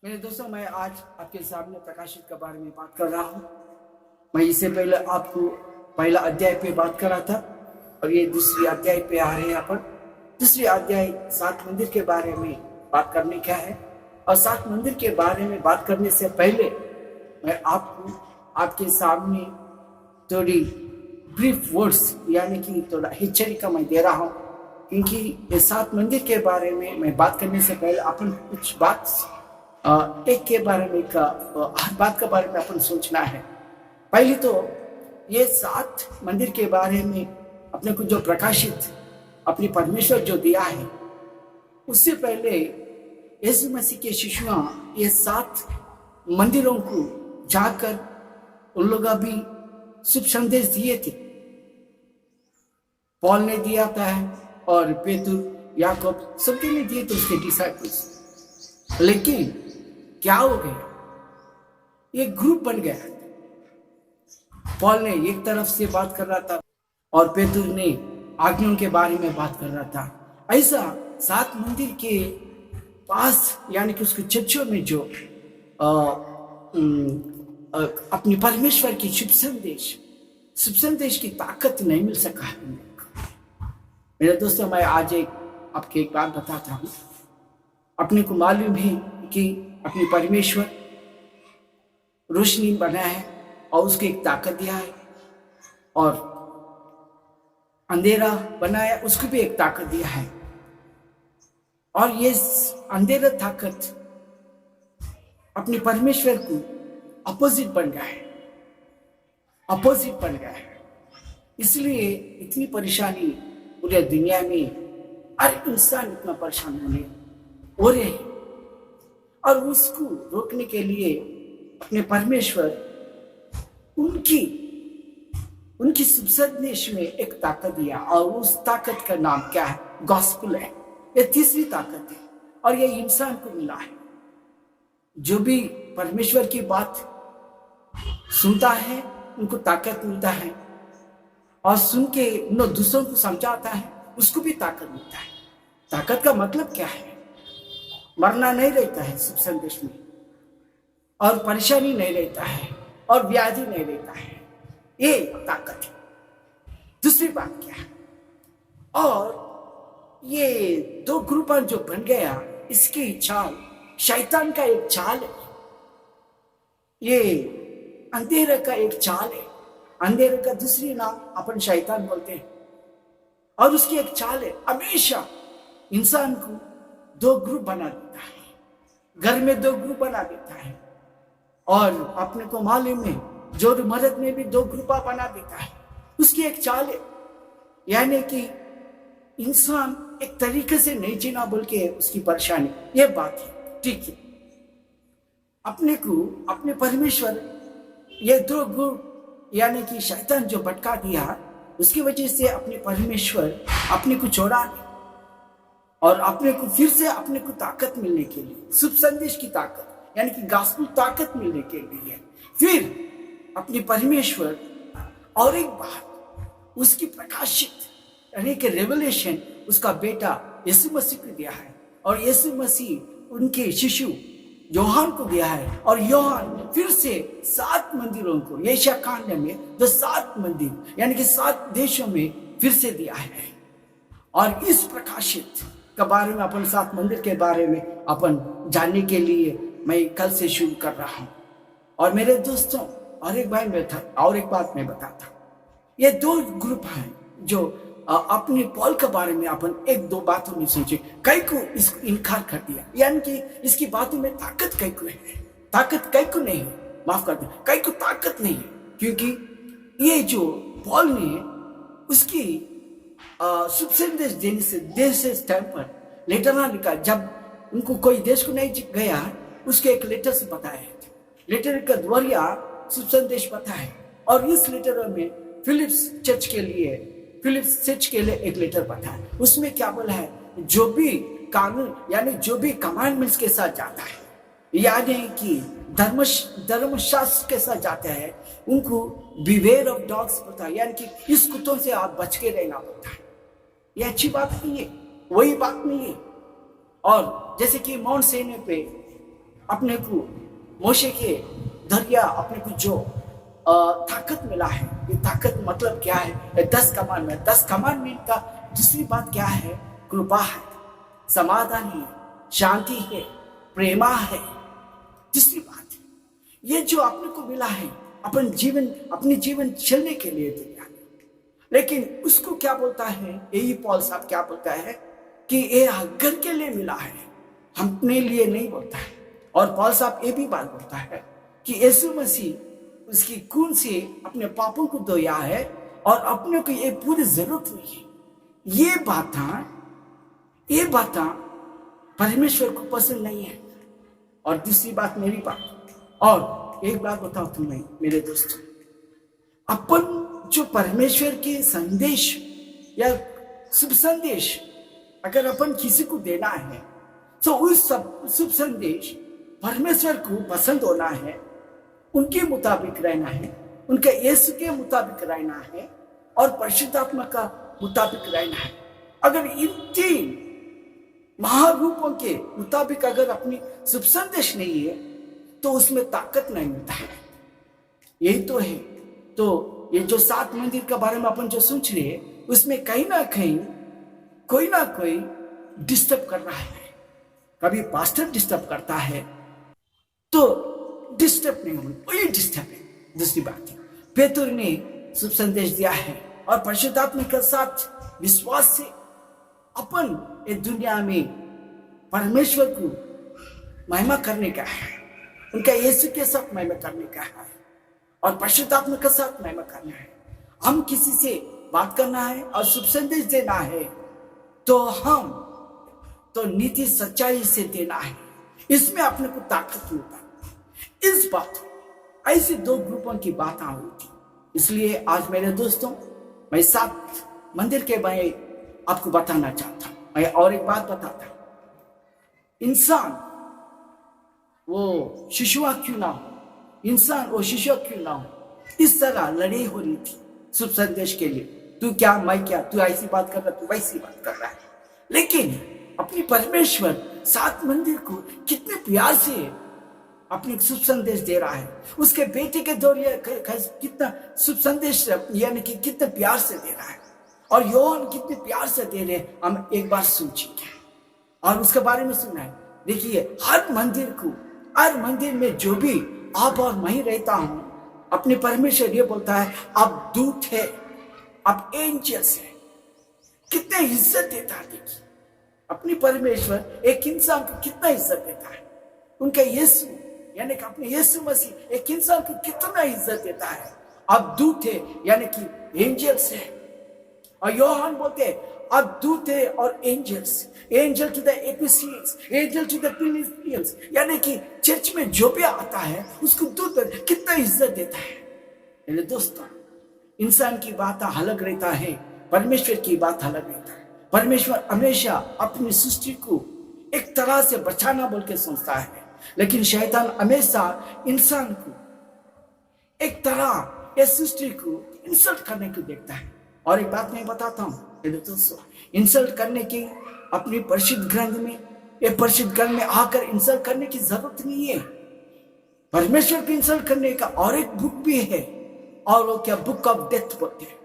मेरे दोस्तों, मैं आज आपके सामने प्रकाशित के बारे में बात कर रहा हूँ। मैं इससे पहले आपको पहला अध्याय पे बात कर रहा था और ये दूसरी अध्याय पे आ रहे हैं। यहाँ पर दूसरी अध्याय 7 मंदिर के बारे में बात करने का है। और 7 मंदिर के बारे में बात करने से पहले मैं आपको आपके सामने थोड़ी ब्रीफ वर्ड्स यानी कि थोड़ा हिस्ट्रिका मैं दे रहा हूँ, क्योंकि ये 7 मंदिर के बारे में मैं बात करने से पहले अपन कुछ बात एक के बारे में हर बात के बारे में अपन सोचना है। पहले तो ये 7 मंदिर के बारे में अपने को जो प्रकाशित अपनी परमेश्वर जो दिया है, उससे पहले यीशु मसीह के शिष्यों ये 7 मंदिरों को जाकर उन लोग भी शुभ संदेश दिए थे। पॉल ने दिया था और पेतुर याकूब सबके ने दिए थे, उसके डिसाइपल्स। लेकिन क्या हो गया, एक ग्रुप बन गया। पॉल ने एक तरफ से बात कर रहा था और पेतुर ने आज्ञाओं के बारे में बात कर रहा था। ऐसा 7 मंदिर के पास यानी कि उसके चर्चों में जो अपनी परमेश्वर की शुभ संदेश की ताकत नहीं मिल सका है। मेरे दोस्तों, मैं आज आपके एक बात बताता हूँ। अपने को मालूम है कि अपनी परमेश्वर रोशनी बनाया है और उसको एक ताकत दिया है, और अंधेरा बनाया उसको भी एक ताकत दिया है। और ये अंधेरा ताकत अपने परमेश्वर को अपोजिट बन गया है। इसलिए इतनी परेशानी पूरे दुनिया में हर इंसान इतना परेशान हो रहे हैं। और उसको रोकने के लिए अपने परमेश्वर उनकी शुभ संदेश में एक ताकत दिया, और उस ताकत का नाम क्या है? गॉस्पेल है। ये तीसरी ताकत है और ये इंसान को मिला है। जो भी परमेश्वर की बात सुनता है उनको ताकत मिलता है, और सुन के दूसरों को समझाता है उसको भी ताकत मिलता है। ताकत का मतलब क्या है? मरना नहीं रहता है शुभ संदेश में, और परेशानी नहीं रहता है, और व्याधि नहीं रहता है। ये ताकत है। दूसरी बात क्या है? और ये 2 ग्रुप जो बन गया, इसकी चाल शैतान का एक चाल है। ये अंधेरे का एक चाल है। अंधेरे का दूसरी नाम अपन शैतान बोलते हैं। और उसकी एक चाल है, हमेशा इंसान को 2 ग्रुप बना देता है। घर में 2 ग्रुप बना देता है, और अपने को मालूम है जो मर्द में भी 2 ग्रुप बना देता है। उसकी एक चाल है, यानी कि इंसान एक तरीके से नहीं जीना बोल के उसकी परेशानी। ये बात है, ठीक है। अपने को अपने परमेश्वर ये 2 ग्रुप यानी कि शैतान जो भटका दिया, उसकी वजह से अपने परमेश्वर अपने को छोड़ा और अपने को फिर से अपने को ताकत मिलने के लिए, शुभ संदेश की ताकत यानी कि गॉस्पेल ताकत मिलने के लिए फिर अपने परमेश्वर और एक बार उसकी प्रकाशित यानी कि रेवलेशन उसका बेटा यीशु मसीह को दिया है। और यीशु मसीह उनके शिशु योहान को दिया है, और योहान फिर से 7 मंदिरों को यशाया कांड में जो 7 मंदिर यानी कि 7 देशों में फिर से दिया है। और इस प्रकाशित के बारे में अपन 7 मंदिर के बारे में अपन जानने के लिए मैं कल से शुरू कर रहा हूँ। और मेरे दोस्तों, और एक बात मैं बताता, ये 2 ग्रुप हैं जो अपने पॉल के बारे में अपन 1-2 बातों में सोचे। कई को इसको इनकार कर दिया, यानी कि इसकी बातों में ताकत कई को है, ताकत कई को नहीं है। माफ कर दे, कई को ताकत नहीं है, क्योंकि ये जो पॉल ने उसकी शुभ संदेश देने से देश से टाइम पर लेटर ना लिखा। जब उनको कोई देश को नहीं गया, उसके एक लेटर से बताया है। लेटर का द्वारा शुभ संदेश बताया, और इस लेटर में फिलिप्स चर्च के लिए एक लेटर बताया। उसमें क्या बोला है? जो भी कानून यानी जो भी कमांडमेंट्स के साथ जाता है, यानी कि धर्मशास्त्र के साथ जाते हैं, उनको बिवेयर ऑफ डॉग्स पता है, यानी कि इस कुत्तों से आप बच के रहना पड़ता है। ये अच्छी बात नहीं है, वही बात नहीं है। और जैसे कि माउंट सेने पे अपने को मोशे के दरिया अपने को जो ताकत मिला है, ये ताकत मतलब क्या है? 10 कमांडमेंट, 10 कमांडमेंट का दूसरी बात क्या है? कृपा है, समाधान है, शांति है, प्रेमा है। तीसरी बात है, ये जो अपने को मिला है अपने जीवन चलने के लिए तैयार। लेकिन उसको क्या बोलता है? यही पौल साहब क्या बोलता है कि ये घर के लिए मिला है, हम अपने लिए नहीं बोलता है। और पौल साहब ये भी बात बोलता है कि यीशु मसीह उसकी खून से अपने पापों को धोया है और अपने को ये पूरी जरूरत नहीं है। ये बात परमेश्वर को पसंद नहीं है। और दूसरी बात मेरी बात, और एक बात बताओ तुम्हें मेरे दोस्तों, अपन जो परमेश्वर के संदेश या शुभ संदेश अगर अपन किसी को देना है तो उस सब शुभ संदेश परमेश्वर को पसंद होना है, उनके मुताबिक रहना है, उनके यीशु के मुताबिक रहना है और परिशुद्धात्मा का मुताबिक रहना है। अगर इन 3 महारूपों के मुताबिक अगर अपनी शुभ संदेश नहीं है तो उसमें ताकत नहीं मिलता है। यही तो है। तो ये जो 7 मंदिर के बारे में अपन जो सोच रहे हैं उसमें कहीं ना कहीं कोई ना कोई डिस्टर्ब कर रहा है। कभी पास्टर डिस्टर्ब करता है तो डिस्टर्ब नहीं होगा, वही डिस्टर्ब है। दूसरी बात है, पेतुर ने शुभ संदेश दिया है और परिशुद्धात्मा के साथ विश्वास से अपन इस दुनिया में परमेश्वर को महिमा करने का है, उनका यीशु के साथ महिमा करने का है और परिशुद्धात्मा के साथ महिमा करना है। हम किसी से बात करना है और शुभ संदेश देना है तो नीति सच्चाई से देना है। इसमें अपने को ताकत मिलता है। इस बात ऐसे 2 ग्रुपों की बात हुई थी। इसलिए आज मेरे दोस्तों मैं 7 मंदिर के बारे आपको बताना चाहता हूं। मैं और एक बात बताता हूं, इंसान वो शिशुआ क्यों ना हो, इस तरह लड़ाई हो रही थी शुभ संदेश के लिए। तू क्या मैं क्या, तू ऐसी बात कर रहा, तू वैसी बात कर रहा है। लेकिन अपनी परमेश्वर 7 मंदिर को कितने प्यार से अपने शुभ संदेश दे रहा है, उसके बेटे के द्वारा कितना शुभ संदेश यानी कि कितने प्यार से दे रहा है और योहान कितने प्यार से दे रहे हैं। हम एक बार सोचिए और उसके बारे में सुना है। देखिए हर मंदिर में जो भी आप और मैं रहता हूं, अपने परमेश्वर ये बोलता है आप दूत है, आप एंजल्स है। कितने इज्जत देता है। देखिए अपनी परमेश्वर एक इंसान को कितना इज्जत देता है। उनका यीशु यानी कि अपने यीशु मसीह एक इंसान को कितना इज्जत देता है। आप दूत है यानी कि एंजल्स है। और योहान बोलते हैं आप दूत है और angels, angel to the Ephesians, angel to the Philippians, यानी कि चर्च में जो भी आता है उसको दूत कितना इज्जत देता है। मेरे दोस्तों इंसान की बात अलग रहता है, परमेश्वर की बात अलग रहता है। परमेश्वर हमेशा अपनी सृष्टि को एक तरह से बचाना बोल के सोचता है, लेकिन शैतान हमेशा इंसान को एक तरह इस सृष्टि को इंसल्ट करने को देखता है। और एक बात मैं बताता हूं दोस्तों, इंसल्ट करने की अपनी परिशुद्ध ग्रंथ में आकर इंसल्ट करने की जरूरत नहीं है। परमेश्वर को इंसल्ट करने का और एक बुक भी है और वो क्या बुक ऑफ डेथ बोलते हैं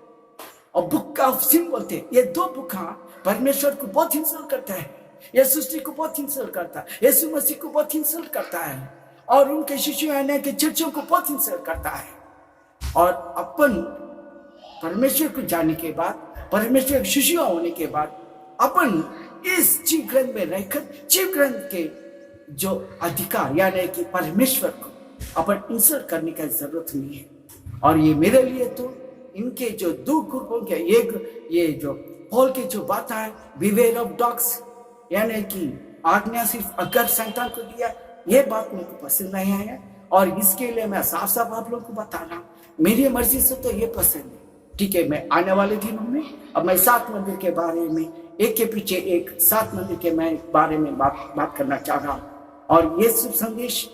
और बुक ऑफ सिन बोलते हैं। ये 2 बुक परमेश्वर को बहुत इंसल्ट करता है, यह सृष्टि को बहुत इंसल्ट करता है, यीशु मसीह को बहुत इंसल्ट करता है और उनके शिष्यों यानी कि चर्चों को बहुत इंसल्ट करता है। और अपन परमेश्वर को जानने के बाद, परमेश्वर के शिष्य होने के बाद अपन इस जीव ग्रंथ में रहकर जीव ग्रंथ के जो अधिकार यानी कि परमेश्वर को अपन इंसल्ट करने की जरूरत नहीं है। और ये मेरे लिए तो इनके जो 2 ग्रुपों के ये जो पॉल की जो बात है बिवेयर ऑफ डॉग्स यानी कि आज्ञा सिर्फ अगर शैतान को दिया, ये बात मेरे को पसंद नहीं आया और इसके लिए मैं साफ साफ आप लोगों को बता रहा हूँ मेरी मर्जी से तो ये पसंद है। ठीक है, मैं आने वाले दिनों में अब मैं 7 मंदिर के बारे में एक के पीछे एक 7 मंदिर के मैं बारे में बात करना चाह रहा हूँ। और ये शुभ संदेश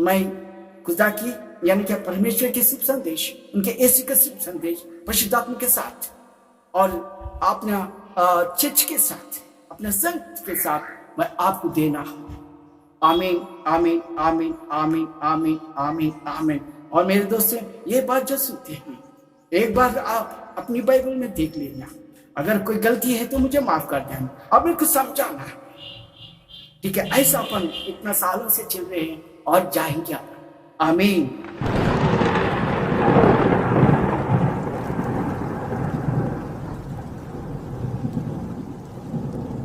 मैं खुदा की यानी कि परमेश्वर के शुभ संदेश, उनके यीशु के शुभ संदेश परिशुद्धात्मा के साथ और अपना चर्च के साथ, अपने संत के साथ मैं आपको देना आमीन आमीन आमीन आमीन आमीन आमीन आमीन। और मेरे दोस्तों, ये बात जो सुनते हैं, एक बार आप अपनी बाइबल में देख लेना, अगर कोई गलती है तो मुझे माफ कर देना, अब मेरे को समझाना, ठीक है? ऐसा अपन इतना सालों से चल रहे हैं और जाएंगे। आमीन।